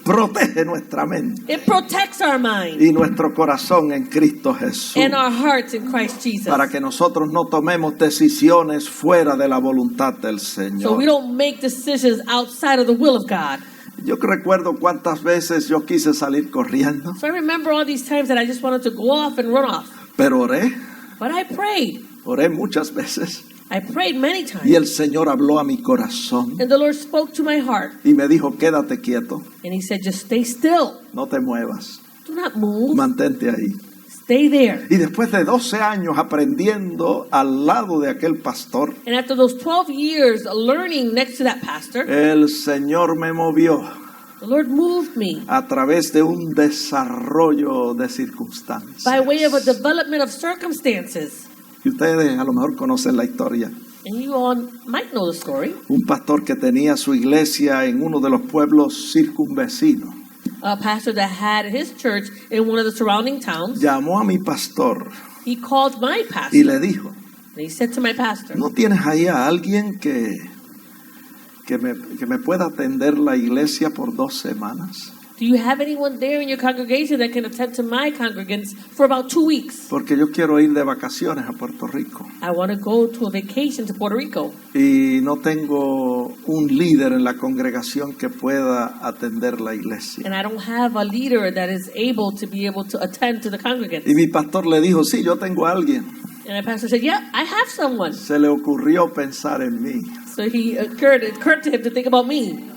protege nuestra mente It protects our mind y nuestro corazón en Cristo Jesús, and our hearts in Christ Jesus. para que nosotros no tomemos decisiones fuera de la voluntad del So we Señor. don't make decisions outside of the will of God. Yo recuerdo cuántas veces yo quise salir corriendo, So I remember all these times that I just wanted to go off and run off. pero oré But I prayed. muchas veces I prayed many y times. el Señor habló a mi corazón And the Lord spoke to my heart. y me dijo, quédate quieto, And He said, just stay still. no te muevas, Do not move. mantente ahí. Stay there. Y después de 12 años aprendiendo al lado de aquel pastor, And after those 12 years learning next to that pastor, el Señor me movió the Lord moved me a través de un desarrollo de circunstancias. by way of a development of circumstances. Y ustedes a lo mejor conocen la historia. And you all might know the story. Un pastor que tenía su iglesia en uno de los pueblos circunvecinos A pastor that had his church in one of the surrounding towns. llamó a mi pastor He called my y pastor. le dijo, And he said to my pastor, ¿no tienes ahí a alguien que me pueda atender la iglesia por 2 semanas? Do you have anyone there in your congregation that can attend to my congregants for about 2 weeks? Porque yo quiero ir de vacaciones a Puerto Rico. I want to go to a vacation to Puerto Rico. Y no tengo un líder en la congregación que pueda atender la iglesia. And I don't have a leader that is able to attend to the congregants. Y mi pastor le dijo, sí, yo tengo a alguien. And my pastor said, yeah, I have someone. Se le ocurrió pensar en mí. So it occurred to him to think about me.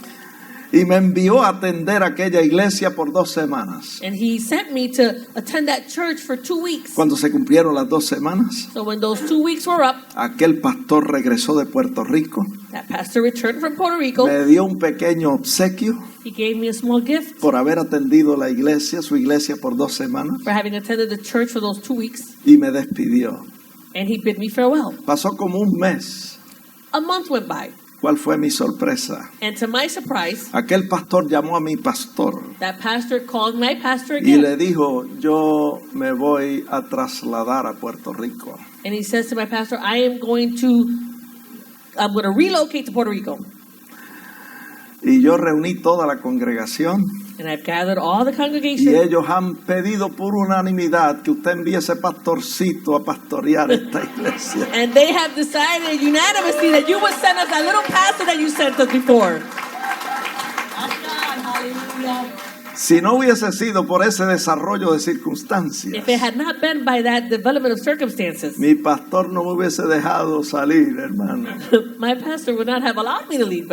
Y me envió a atender aquella iglesia por 2 semanas. And he sent me to attend that church for 2 weeks. Cuando se cumplieron las 2 semanas, So when those 2 weeks were up, aquel pastor regresó de Puerto Rico. that pastor returned from Puerto Rico. Me dio un pequeño obsequio He gave me a small gift por haber atendido la iglesia, su iglesia por 2 semanas. for having attended the church for those 2 weeks. Y me despidió. And he bid me farewell. Pasó como un mes. A month went by. ¿Cuál fue mi sorpresa? And to my surprise, Aquel pastor llamó a mi pastor that pastor called my pastor y again. le dijo, yo me voy a trasladar a Puerto Rico. And he says to my pastor, I'm going to relocate to Puerto Rico. Y yo reuní toda la congregación And I've gathered all the y congregation. ellos han pedido por unanimidad que usted envíe ese pastorcito a pastorear esta iglesia. And they have decided unanimously that you would send us that little pastor that you sent us before. Si no hubiese sido por ese desarrollo de circunstancias, If it had not been by that development of circumstances, mi pastor no me hubiese dejado salir, hermano, my pastor would not have allowed me to leave,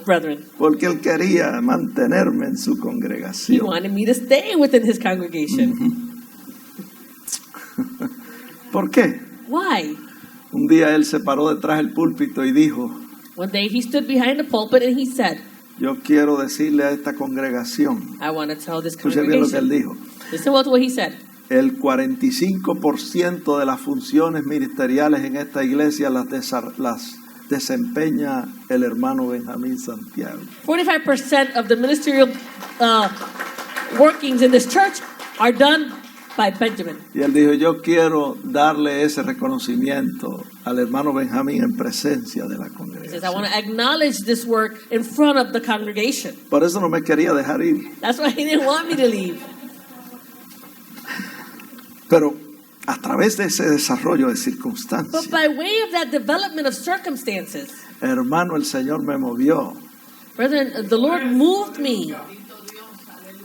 brethren. porque él quería mantenerme en su He congregación. wanted me to stay within his congregation. ¿Por qué? Why? Un día él se paró detrás del púlpito y dijo, One day he stood behind the pulpit and he said, yo quiero decirle a esta congregación, I want to tell this escuche bien lo que él congregation. dijo, Listen to what he said. el 45% de las funciones ministeriales en esta iglesia las desempeña el hermano Benjamín Santiago. 45% of the ministerial workings in this church are done by Benjamin. Y él dijo, yo quiero darle ese reconocimiento al hermano Benjamín en presencia de la He says, I congregación. want to acknowledge this work in front of the congregation. Por eso no me quería dejar ir. That's why he didn't want me to leave. Pero a través de ese desarrollo de But circunstancias, by way of that development of circumstances, hermano, el Señor me movió. brethren, the Lord moved me.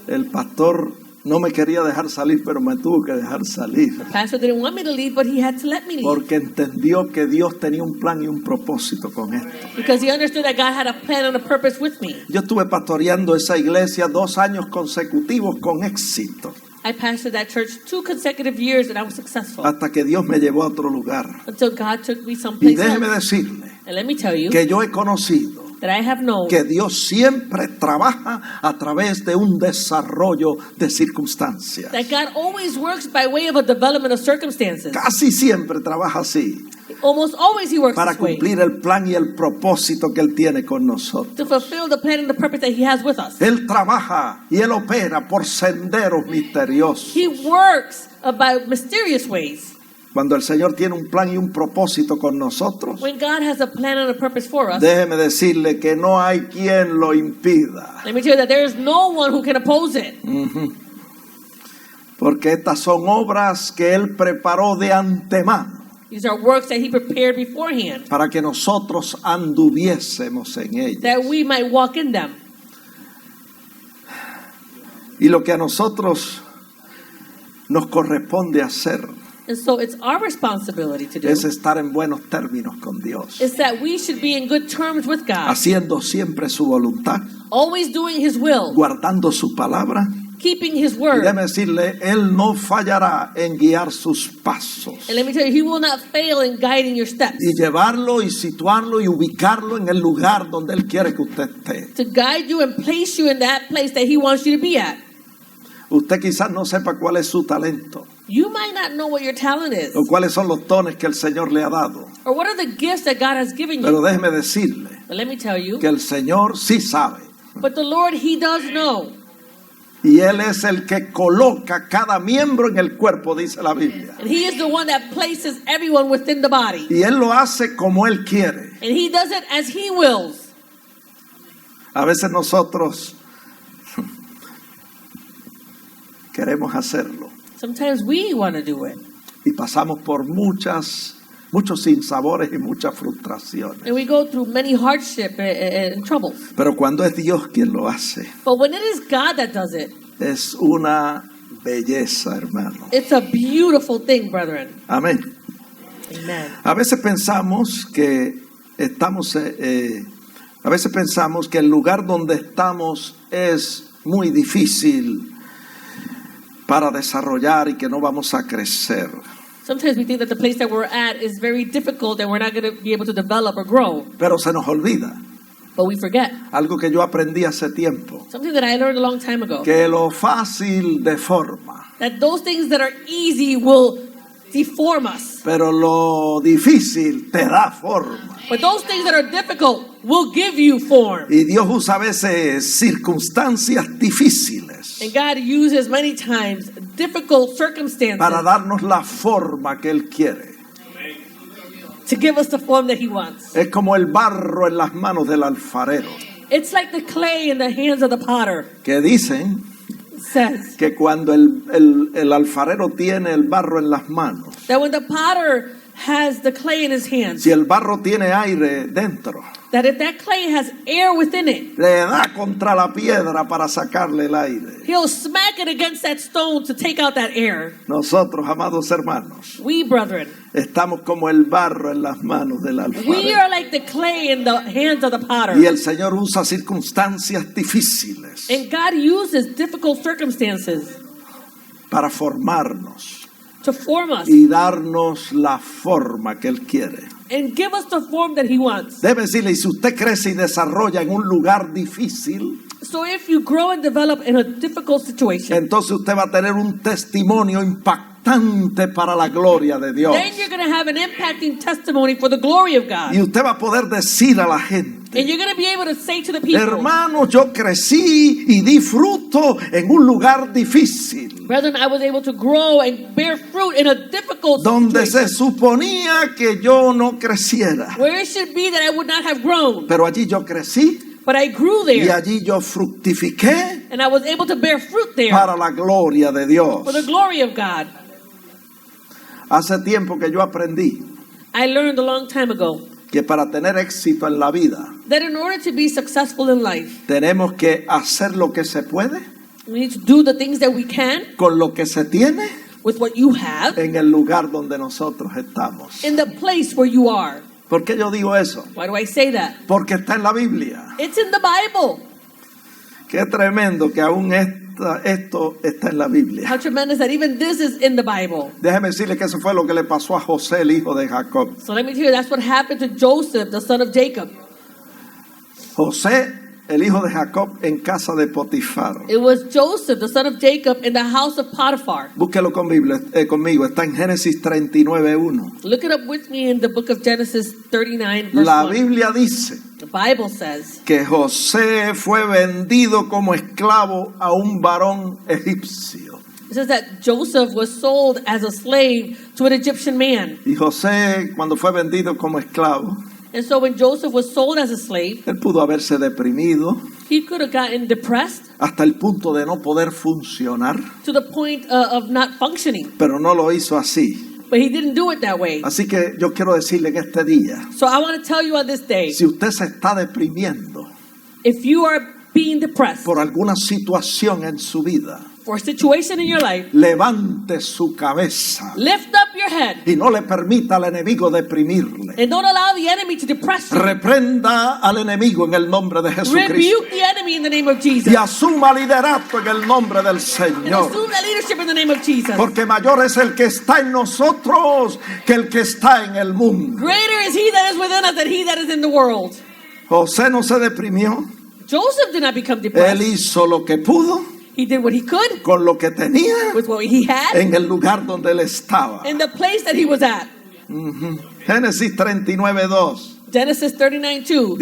El pastor no me quería dejar salir, pero me tuvo que dejar salir. Pastor didn't want me to leave, but he had to let me leave. Porque entendió que Dios tenía un plan y un propósito con esto. Because he understood that God had a plan and a purpose with me. Yo estuve pastoreando esa iglesia 2 años consecutivos con éxito, I pastored that church 2 consecutive years and I was successful. hasta que Dios me llevó a otro lugar. Until God took me Y someplace déjeme else. decirle And let me tell you que yo he conocido that I have known que Dios siempre trabaja a través de un desarrollo de circunstancias. that God always works by way of a development of circumstances. Casi siempre trabaja así, Almost always he works para this way cumplir el plan y el propósito que Él tiene con nosotros. to fulfill the plan and the purpose that he has with us. Él trabaja y Él opera por senderos misteriosos. He works by mysterious ways. Cuando el Señor tiene un plan y un propósito con nosotros, When God has a plan and a purpose for us, déjeme decirle que no hay quien lo impida. let me tell you that there is no one who can oppose it. Porque estas son obras que Él preparó de antemano These are works that he prepared beforehand, para que nosotros anduviésemos en ellas. that we might walk in them. Y lo que a nosotros nos corresponde hacer And so it's our responsibility to do es estar en buenos términos con Dios, is that we should be in good terms with God, haciendo siempre su voluntad, always doing his will, guardando su palabra. keeping his Y word. déjeme decirle, Él no fallará en guiar sus pasos And let me tell you, he will not fail in guiding your steps, y llevarlo y situarlo y ubicarlo en el lugar donde Él quiere que usted esté. to guide you and place you in that place that he wants you to be at. Usted quizás no sepa cuál es su talento You might not know what your talent is, o cuáles son los dones que el Señor le ha dado, or what are the gifts that God has given pero you. déjeme decirle But let me tell you, que el Señor sí sabe. but the Lord, he does know. Y Él es el que coloca cada miembro en el cuerpo, dice la Biblia. And he is the one that places everyone within the body. Y Él lo hace como Él quiere. And he does it as he wills. A veces nosotros queremos hacerlo Sometimes we want to do it. y pasamos por muchos sinsabores y muchas frustraciones. And we go through many hardship and troubles. Pero cuando es Dios quien lo hace, But when it is God that does it, es una belleza, hermano. it's a beautiful thing, brethren. Amén. Amen. A veces pensamos que el lugar donde estamos es muy difícil para desarrollar y que no vamos a crecer. Sometimes we think that the place that we're at is very difficult and we're not going to be able to develop or grow. Pero se nos olvida But we forget. algo que yo aprendí hace tiempo, Something that I learned a long time ago. que lo fácil deforma, That those things that are easy will deform us. pero lo difícil te da forma. But those things that are difficult will give you form. Y Dios usa a veces circunstancias difíciles And God uses many times difficult circumstances para darnos la forma que Él quiere. to give us the form that He wants. Es como el barro en las manos del alfarero, It's like the clay in the hands of the potter. que dicen It says que cuando el alfarero tiene el barro en las manos, that when the potter has the clay in his hands, si el barro tiene aire dentro, that if that clay has air within it, le da contra la piedra para sacarle el aire. he'll smack it against that stone to take out that air. Nosotros, amados hermanos, We, brethren, estamos como el barro en las manos del we alfarero. are like the clay in the hands of the potter. Y el Señor usa circunstancias difíciles And God uses difficult circumstances para formarnos to form us y darnos la forma que Él quiere. and give us the form that He wants. Debe decirle, y si usted crece y desarrolla en un lugar difícil, So if you grow and develop in a difficult situation, entonces usted va a tener un testimonio impactante para la gloria de Dios. then you're going to have an impacting testimony for the glory of God. Y usted va a poder decir a la gente, And you're going to be able to say to the people, hermanos, yo crecí y di fruto en un lugar difícil, brethren, I was able to grow and bear fruit in a difficult donde se situation, suponía que yo no creciera. where it should be that I would not have grown. Pero allí yo crecí But I grew y there, allí yo fructifiqué and I was able to bear fruit there para la gloria de Dios. for the glory of God. Hace tiempo que yo aprendí I learned a long time ago que para tener éxito en la vida that in order to be successful in life, tenemos que hacer lo que se puede we need to do the things that we can con lo que se tiene with what you have en el lugar donde nosotros estamos. in the place where you are. ¿Por qué yo digo eso? Why do I say that? Porque está en la Biblia. It's in the Bible. Qué tremendo que aún esto está en la Biblia. How tremendous that even this is in the Bible. Déjeme decirle que eso fue lo que le pasó a José, el hijo de Jacob. So let me tell you, that's what happened to Joseph, the son of Jacob. José, el hijo de Jacob, en casa de Potifar. It was Joseph, the son of Jacob, in the house of Potiphar. Búsquelo conmigo, está en Génesis 39:1. Look it up with me in the book of Genesis 39, verse La 1. Biblia dice The Bible says que José fue vendido como esclavo a un varón egipcio. it says that Joseph was sold as a slave to an Egyptian man. Y José, cuando fue vendido como esclavo, And so when Joseph was sold as a slave, él pudo haberse deprimido he could have gotten depressed hasta el punto de no poder funcionar, to the point of not functioning. pero no lo hizo así. But he didn't do it that way. Así que yo quiero decirle en este día, So I want to tell you on this day, si usted se está deprimiendo if you are being depressed por alguna situación en su vida, for a situation in your life, levante su cabeza lift up your head y no le permita al enemigo deprimirle. and don't allow the enemy to depress you. Reprenda al enemigo en el nombre de Jesucristo Rebuke the enemy in the name of Jesus. y asuma liderato en el nombre del And Señor. assume that leadership in the name of Jesus. Porque mayor es el que está en nosotros que el que está en el mundo. Greater is he that is within us than he that is in the world. José no se deprimió. Joseph did not become Él depressed. hizo lo que pudo He did what he could con lo que tenía with what he had en el lugar donde él estaba. in the place that he was at. Génesis 39:2 Genesis 39:2.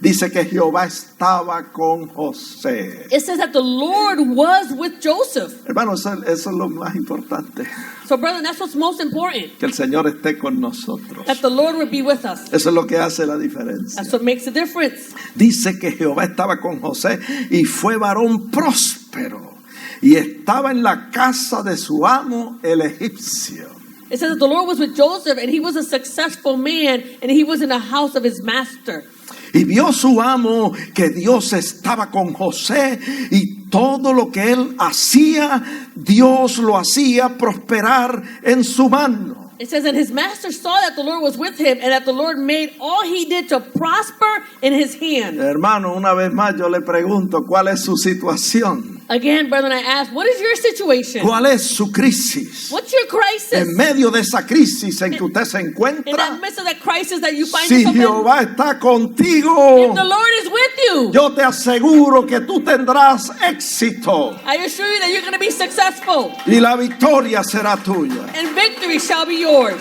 dice que Jehová estaba con José. It says that the Lord was with Joseph. Hermano, eso es lo más importante, So, brother, that's what's most important. que el Señor esté con nosotros. That the Lord would be with us. Eso es lo que hace la diferencia. That's what makes a difference. Dice que Jehová estaba con José y fue varón próspero y estaba en la casa de su amo el egipcio. It says that the Lord was with Joseph, and he was a successful man, and he was in the house of his master. Y vio su amo que Dios estaba con José y todo lo que él hacía, Dios lo hacía prosperar en su mano. It says that his master saw that the Lord was with him, and that the Lord made all he did to prosper in his hand. Hermano, una vez más yo le pregunto, ¿cuál es su situación? Again, brethren, I ask, what is your situation? ¿Cuál es su crisis? What's your crisis? En medio de esa crisis en que usted se In encuentra, that midst of that crisis that you find si yourself in, Jehová está contigo, if the Lord is with you, yo te aseguro que tú tendrás éxito I assure you that you're going to be successful, y la victoria será tuya. and victory shall be yours.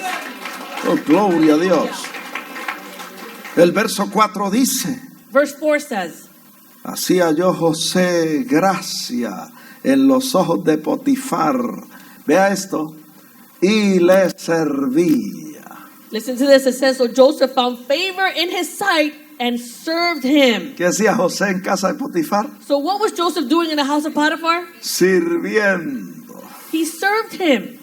Oh, gloria a Dios. El verso 4 dice: Verse 4 says, así halló José gracia en los ojos de Potifar. Vea esto. Y le servía. listen to this, it says, so Joseph found favor in his sight and served him. ¿Qué hacía José en casa de Potifar? So what was Joseph doing in the house of Potiphar? Sirviendo. He served him.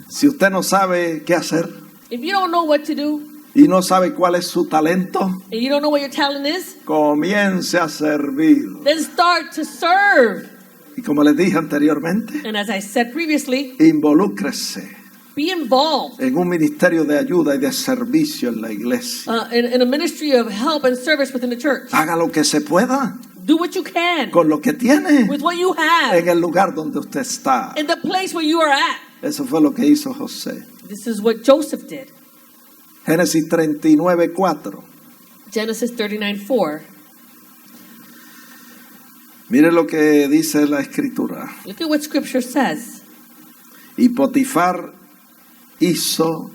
Si usted no sabe qué hacer If you don't know what to do, y no sabe cuál es su talento, and you don't know what your talent is, comience a servir. then start to serve. Y como les dije anteriormente, And as I said previously, involúcrese be involved en un ministerio de ayuda y de servicio en la iglesia. in a ministry of help and service within the church. Haga lo que se pueda Do what you can con lo que tiene with what you en have el lugar donde usted está. in the place where you are at. Eso fue lo que hizo José. This is what Joseph did. Génesis 39:4. Genesis 39:4. Mire lo que dice la escritura. Look at what scripture says. Y Potifar hizo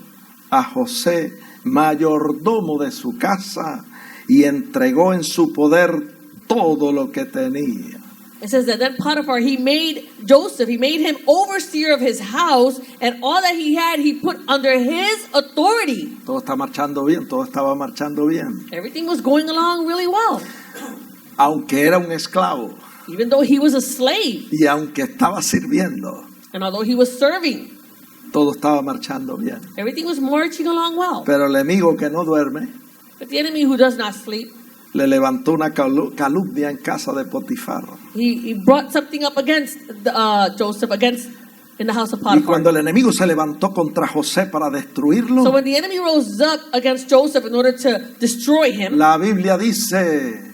a José mayordomo de su casa y entregó en su poder todo lo que tenía. It says that then Potiphar, he made him overseer of his house, and all that he had, he put under his authority. Todo está marchando bien, todo estaba marchando bien. Everything was going along really well. Aunque era un esclavo Even though he was a slave, y aunque estaba sirviendo, and although he was serving, todo estaba marchando bien. everything was marching along well. Pero el enemigo que no duerme But the enemy who does not sleep, le levantó una calumnia en casa de Potifar. he brought something up against Joseph, in the house of Y Potiphar. cuando el enemigo se levantó contra José para destruirlo, So when the enemy rose up against Joseph in order to destroy him, la Biblia dice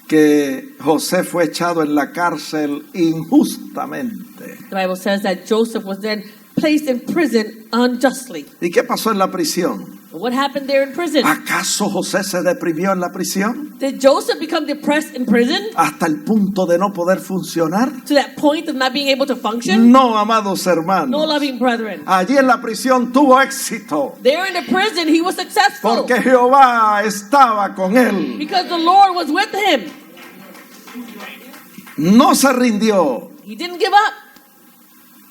que José fue echado en la cárcel injustamente. the Bible says that Joseph was then placed in prison unjustly. ¿Y qué pasó en la prisión? What happened there in prison? ¿Acaso José se deprimió en la prisión Did Joseph become depressed in prison hasta el punto de no poder funcionar? to that point of not being able to function? No, amados No, hermanos. loving brethren. Allí en la prisión tuvo éxito There in the prison, he was successful porque Jehová estaba con él. because the Lord was with him. No se rindió. He didn't give up.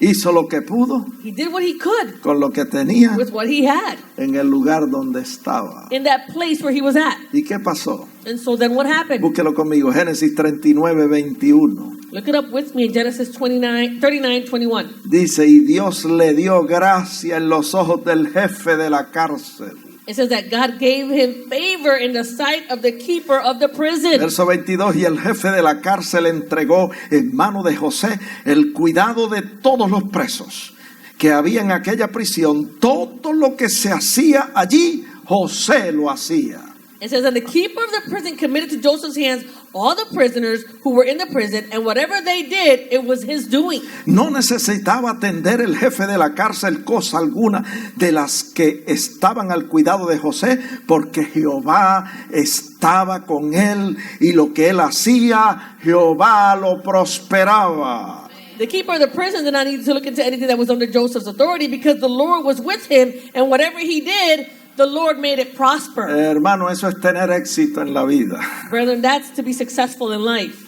Hizo lo que pudo He did what he could con lo que tenía with what he had en el lugar donde estaba. in that place where he was at. ¿Y qué pasó? And so then what happened? Búsquelo conmigo. Génesis 39:21. Look it up with me in Genesis 39:21. Dice, y Dios le dio gracia en los ojos del jefe de la cárcel. It says that God gave him favor in the sight of the keeper of the prison. Verso 22, y el jefe de la cárcel entregó en mano de José el cuidado de todos los presos que había en aquella prisión. Todo lo que se hacía allí, José lo hacía. It says that the keeper of the prison committed to Joseph's hands all the prisoners who were in the prison, and whatever they did, it was his doing. No necesitaba atender el jefe de la cárcel cosa alguna de las que estaban al cuidado de José, porque Jehová estaba con él y lo que él hacía, Jehová lo prosperaba. The keeper of the prison did not need to look into anything that was under Joseph's authority because the Lord was with him, and whatever he did, the Lord made it prosper. Hermano, eso es tener éxito en la vida. Brethren, that's to be successful in life.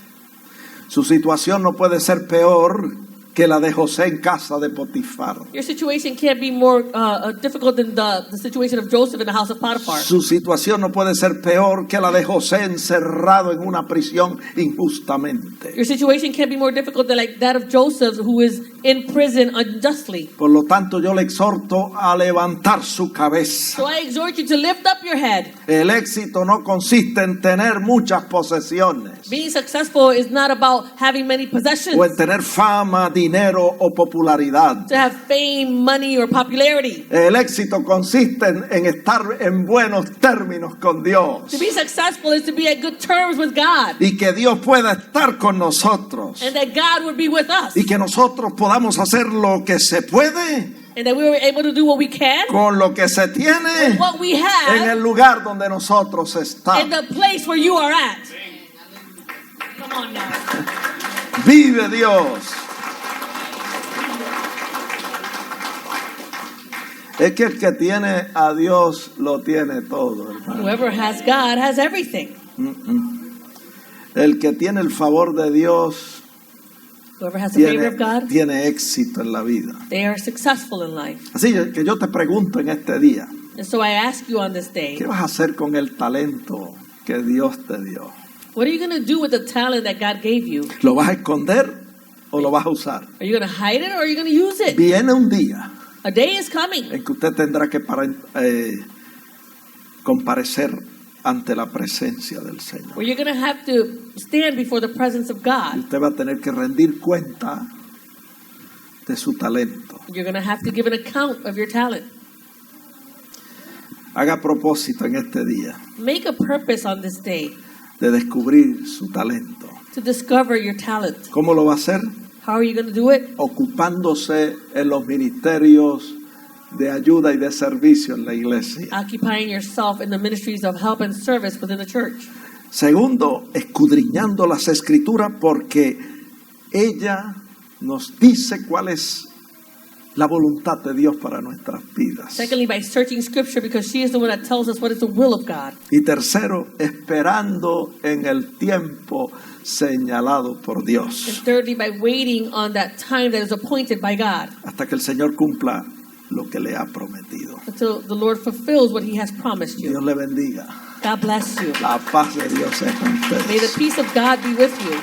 Su situación no puede ser peor que la de José en casa de Potifar. Your situation can't be more difficult than the situation of Joseph in the house of Potiphar. Su situación no puede ser peor que la de José encerrado en una prisión injustamente. Your situation can't be more difficult than like that of Joseph, who is in prison unjustly. Por lo tanto, yo le exhorto a levantar su cabeza. So I exhort you to lift up your head. El éxito no consiste en tener muchas posesiones Being successful is not about having many possessions, o en tener fama, dinero o popularidad. to have fame, money, or popularity. El éxito consiste en estar en buenos términos con Dios To be successful is to be at good terms with God, y que Dios pueda estar con nosotros and that God would be with us, y que nosotros podamos hacer lo que se puede and that we were able to do what we can con lo que se tiene with what we en have el lugar donde nosotros in estamos. the place where you are at. Come on now. Vive Dios. Es que el que tiene a Dios lo tiene todo, hermano. Whoever has God has everything. El que tiene el favor de Dios Whoever has the favor of God, tiene éxito en la vida. they are successful in life. Así que yo te pregunto en este día, And so I ask you on this day, ¿qué vas a hacer con el talento que Dios te dio? what are you going to do with the talent that God gave you? ¿Lo vas a esconder o lo vas a usar? Are you going to hide it or are you going to use it? Viene un día A day is coming en que usted tendrá que comparecer ante la presencia del Señor. where you're going to have to stand before the presence of Y God. usted va a tener que rendir cuenta de su talento. You're going to have to give an account of your talent. Haga propósito en este día Make a purpose on this day de descubrir su talento. to discover your talent. ¿Cómo lo va a hacer? How are you going to do it? Ocupándose en los ministerios de ayuda y de servicio en la iglesia. Occupying yourself in the ministries of help and service within the church. Segundo, escudriñando las escrituras porque ella nos dice cuál es la voluntad de Dios para nuestras vidas. Secondly, by searching scripture, because she is the one that tells us what is the will of God. Y tercero, esperando en el tiempo señalado por And Dios thirdly, by waiting on that time that is appointed by God hasta que el Señor cumpla lo que le ha prometido. until the Lord fulfills what He has promised Dios you. le bendiga. God bless you. La paz de Dios es con May the ustedes. peace of God be with you.